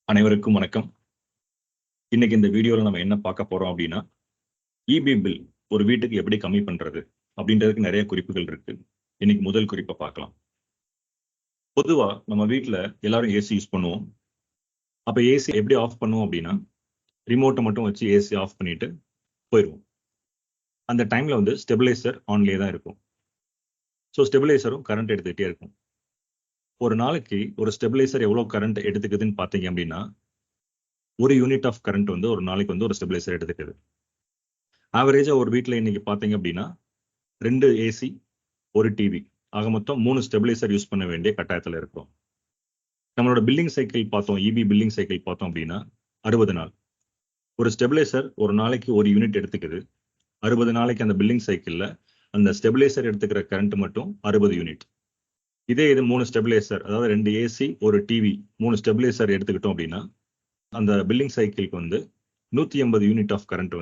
அனைவருக்கும் வணக்கம். இன்னைக்கு இந்த வீடியோல நம்ம என்ன பார்க்க போறோம் அப்படின்னா, இபி பில் ஒரு வீட்டுக்கு எப்படி கம்மி பண்றது அப்படின்றதுக்கு நிறைய குறிப்புகள் இருக்கு. இன்னைக்கு முதல் குறிப்பை பார்க்கலாம். பொதுவா நம்ம வீட்ல எல்லாரும் ஏசி யூஸ் பண்ணுவோம். அப்ப ஏசி எப்படி ஆஃப் பண்ணுவோம் அப்படின்னா, ரிமோட்டை மட்டும் வச்சு ஏசி ஆஃப் பண்ணிட்டு போயிடுவோம். அந்த டைம்ல ஸ்டெபிலைசர் ஆன்லயே தான் இருக்கும். ஸோ ஸ்டெபிலைசரும் கரண்ட் எடுத்துக்கிட்டே இருக்கும். ஒரு நாளைக்கு ஒரு ஸ்டெபிலைசர் எவ்வளவு கரண்ட் எடுத்துக்குதுன்னு பார்த்தீங்க அப்படின்னா, ஒரு யூனிட் ஆஃப் கரண்ட் ஒரு நாளைக்கு ஒரு ஸ்டெபிலைசர் எடுத்துக்குது. ஆவரேஜா ஒரு வீட்டில் இன்னைக்கு பார்த்தீங்க அப்படின்னா 2 ஏசி, ஒரு டிவி ஆக மொத்தம் 3 ஸ்டெபிலைசர் யூஸ் பண்ண வேண்டிய கட்டாயத்தில் இருக்கிறோம். நம்மளோட பில்லிங் சைக்கிள் பார்த்தோம், இபி பில்லிங் சைக்கிள் பார்த்தோம் அப்படின்னா 60 நாள். ஒரு ஸ்டெபிலைசர் ஒரு நாளைக்கு ஒரு யூனிட் எடுத்துக்குது. 60 நாளைக்கு அந்த பில்லிங் சைக்கிளில் அந்த ஸ்டெபிலைசர் எடுத்துக்கிற கரண்ட் மட்டும் 60 யூனிட். இதே இது 3 ஸ்டெபிலைசர், அதாவது 2 ஏசி, ஒரு டிவி, 3 ஸ்டெபிலைசர் எடுத்துக்கிட்டோம் அப்படின்னா அந்த பில்லிங் சைக்கிளுக்கு 180 யூனிட் ஆஃப் கரண்ட்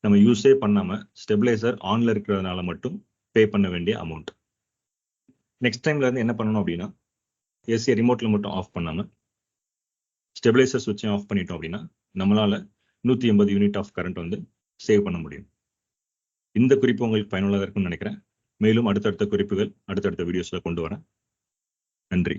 நம்ம யூஸே பண்ணாம ஸ்டெபிலைசர் ஆன்ல இருக்கிறதுனால மட்டும் பே பண்ண வேண்டிய அமௌண்ட். நெக்ஸ்ட் டைம்ல என்ன பண்ணணும் அப்படின்னா, ஏசியை ரிமோட்ல மட்டும் ஆஃப் பண்ணாம ஸ்டெபிலைசர் சுவிட்சையும் ஆஃப் பண்ணிட்டோம் அப்படின்னா நம்மளால 180 யூனிட் ஆஃப் கரண்ட் சேவ் பண்ண முடியும். இந்த குறிப்பு உங்களுக்கு பயனுள்ளதாக இருக்கும்னு நினைக்கிறேன். மேலும் அடுத்தடுத்த குறிப்புகள் அடுத்தடுத்த வீடியோஸ்ல கொண்டு வரேன். நன்றி.